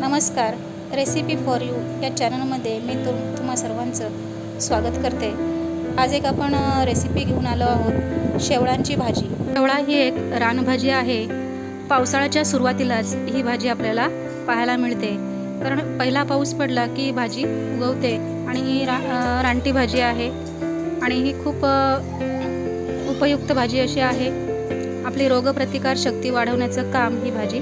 नमस्कार, recipe for you या चॅनलमध्ये मी तुम्हा सर्वांचं स्वागत करते। आज एक आपण रेसिपी घेऊन आलो आहोत, शेवळांची भाजी। शेवळा ही एक रानभाजी आहे। पावसाळ्याच्या सुरुवातीलाच ही भाजी आपल्याला पाहायला मिळते, कारण पहिला पाऊस पडला की भाजी उगवते आणि ही रानटी भाजी आहे आणि ही खूप उपयुक्त भाजी अशी आहे। आपली रोगप्रतिकार शक्ती वाढवण्याचं काम ही भाजी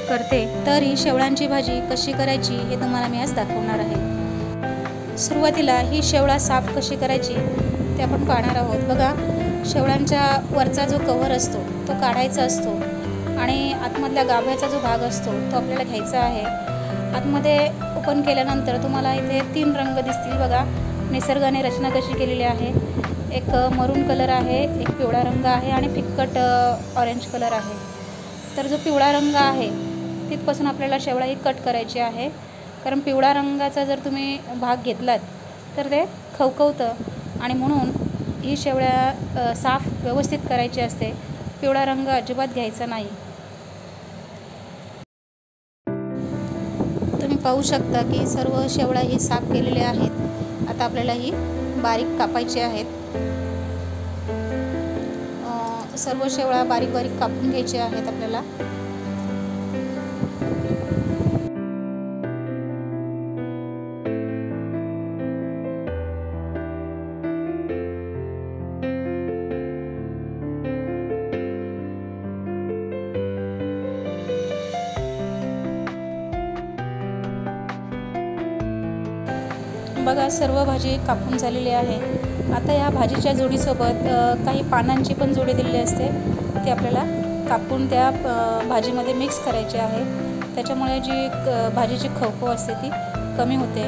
करते। तर ही शेवळांची भाजी कशी करायची हे तुम्हाला मी आज दाखवणार आहे। सुरुवातीला ही शेवळा साफ कशी करायची ते आपण पाहणार आहोत। बघा, शेवळांच्या वरचा जो कव्हर असतो तो काढायचा असतो आणि आतमधल्या गाभ्याचा जो भाग असतो तो आपल्याला घ्यायचा आहे। आतमध्ये ओपन केल्यानंतर तुम्हाला इथे 3 रंग दिसतील। बघा, निसर्गाने रचना कशी केलेली आहे। एक मरून कलर आहे, एक पिवळा रंग आहे आणि फिक्कट ऑरेंज कलर आहे। तर जो पिवळा रंग आहे तिथपासून आपल्याला शेवळा ही कट करायची आहे, कारण पिवळा रंगाचा जर तुम्ही भाग घेतलात तर ते खवखवतं आणि म्हणून ही शेवळा साफ व्यवस्थित करायची असते। पिवळा रंग अजिबात घ्यायचा नाही। तुम्ही पाहू शकता की सर्व शेवळा ही साफ केलेल्या आहेत। आता आपल्याला ही बारीक कापायची आहेत। सर्व शेवळा बारीक बारीक कापून घ्यायचे आहेत आपल्याला। बघा, सर्व भाजी कापून झालेली आहे। आता या भाजीच्या जोडीसोबत काही पानांची पण जोडी दिलेली असते, ती आपल्याला कापून त्या भाजीमध्ये मिक्स करायची आहे। त्याच्यामुळे जी भाजीची खवखव असते ती कमी होते।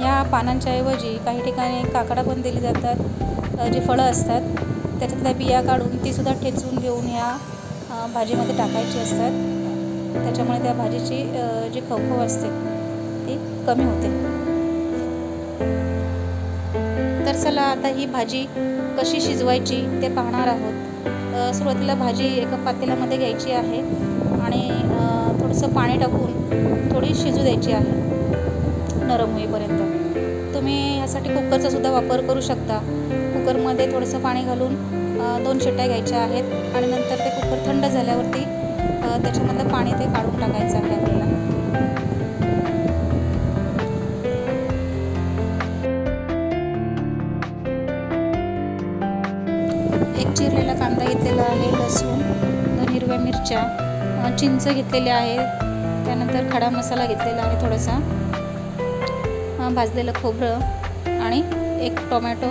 या पानांच्या ऐवजी काही ठिकाणी काकडा पण दिली जातात। जी फळं असतात त्याच्यातल्या बिया काढून तीसुद्धा ठेचून घेऊन ह्या भाजीमध्ये टाकायची असतात। त्याच्यामुळे त्या भाजीची जी खवखव असते ती कमी होते। तर चला आता ही भाजी कशी शिजवायची ते पाहणार आहोत। सुरुवातीला भाजी एका पातेल्यामध्ये घ्यायची आहे आणि थोडंसं पाणी टाकून थोडी शिजू द्यायची आहे, नरम होईपर्यंत। तुम्ही ह्यासाठी कुकरचा सुद्धा वापर करू शकता। कुकरमध्ये थोडंसं पाणी घालून 2 शिट्ट्या घ्यायच्या आहेत आणि नंतर ते कुकर थंड झाल्यावरती त्याच्यामधलं पाणी ते काढून टाकायचं आहे आपल्याला। एक चिरलेला कांदा घेतलेला आहे, लसूण, 2 हिरव्या मिरच्या, चिंच घेतलेली आहे, त्यानंतर खडा मसाला घेतलेला आहे, थोडासा भाजलेलं खोबरं आणि एक टोमॅटो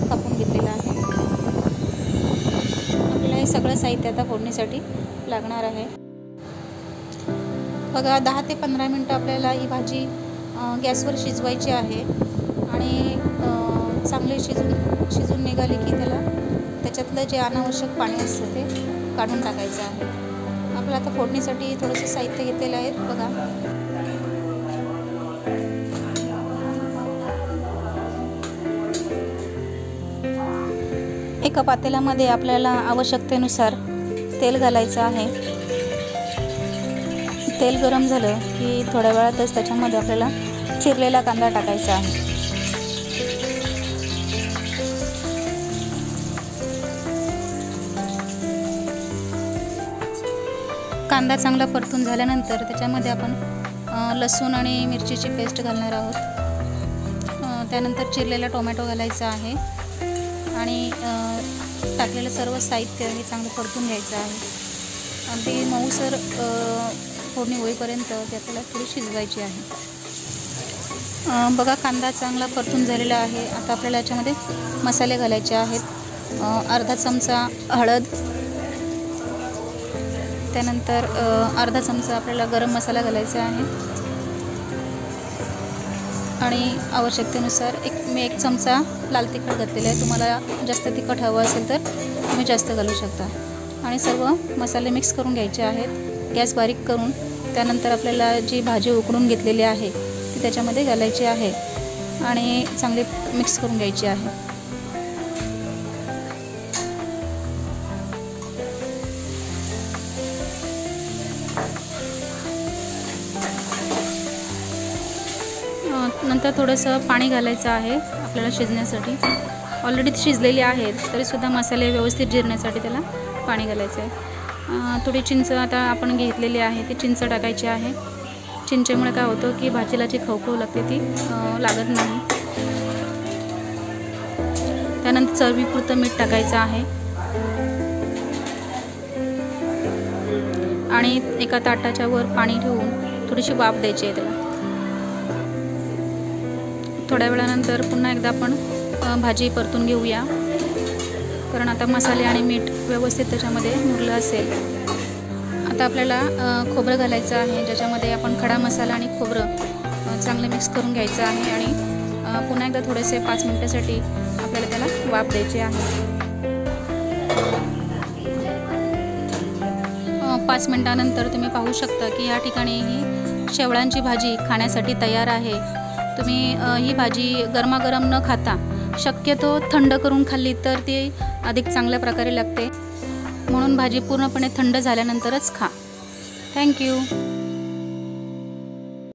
कापून घेतलेला आहे। आपल्याला हे सगळं साहित्य आता फोडणीसाठी लागणार आहे। बघा, 10 ते 15 मिनटं आपल्याला ही भाजी गॅसवर शिजवायची आहे आणि चांगली शिजून निघाली की त्याच्यातलं जे अनावश्यक पाणी असतं ते काढून टाकायचं आहे। आपल्याला आता फोडणीसाठी थोडंसं साहित्य घेतलेलं आहे। बघा, एका पातेल्यामध्ये आपल्याला आवश्यकतेनुसार तेल घालायचं आहे। तेल गरम झालं की थोड्या वेळातच त्याच्यामध्ये आपल्याला चिरलेला कांदा टाकायचा आहे। कांदा चांगला परतून झाल्यानंतर त्याच्यामध्ये आपण लसूण आणि मिरचीची पेस्ट घालणार आहोत। त्यानंतर चिरलेला टोमॅटो घालायचा आहे आणि टाकलेलं सर्व साहित्य हे चांगलं परतून घ्यायचं आहे। अगदी मऊसर फोडणी होईपर्यंत ते आपल्याला थोडी शिजवायची आहे। बघा, कांदा चांगला परतून झालेला आहे। आता आपल्याला याच्यामध्ये मसाले घालायचे आहेत। अर्धा चमचा हळद, त्यानंतर अर्धा चमचा आपल्याला गरम मसाला घालायचा आहे आणि आवश्यकतेनुसार मी 1 चमचा लाल तिखट घातलेला आहे। तुम्हाला जास्त तिखट हवं असेल तर तुम्ही जास्त घालू शकता आणि सर्व मसाले मिक्स करून घ्यायचे आहेत, गॅस बारीक करून। त्यानंतर आपल्याला जी भाजी उकडून घेतलेली आहे ती त्याच्यामध्ये घालायची आहे आणि चांगली मिक्स करून घ्यायची आहे। नंतर थोडंसं पाणी घालायचं आहे आपल्याला शिजण्यासाठी. ऑलरेडी शिजलेली आहेत तरीसुद्धा मसाले व्यवस्थित जिरण्यासाठी त्याला पाणी घालायचं आहे. थोडी चिंच आता आपण घेतलेली आहे ती चिंच टाकायची आहे. चिंचेमुळे काय होतं की भाजीला जी खवखव लागते ती लागत नाही. त्यानंतर चवीपुरतं मीठ टाकायचं आहे आणि एका ताटाच्या वर पाणी ठेवून थोडीशी वाफ द्यायची आहे त्याला. थोड्या वेळानंतर पुन्हा एकदा आपण भाजी परतून घेऊया, कारण आता मसाले आणि मीठ व्यवस्थित त्याच्यामध्ये मुरलं असेल. आता आपल्याला खोबरं घालायचं आहे, ज्याच्यामध्ये आपण खडा मसाला आणि खोबरं चांगलं मिक्स करून घ्यायचं आहे आणि पुन्हा एकदा थोडेसे 5 मिनिटासाठी आपल्याला त्याला वाफ द्यायची आहे. 5 मिनिटानंतर तुम्ही पाहू शकता की या ठिकाणी ही शेवळांची भाजी खाण्यासाठी तयार आहे. तुम्ही ही भाजी गरमागरम न खाता शक्यतो थंड करून खाल्ली तर ती अधिक चांगल्या प्रकारे लागते. म्हणून भाजी पूर्णपणे थंड झाल्यानंतरच खा. थँक्यू.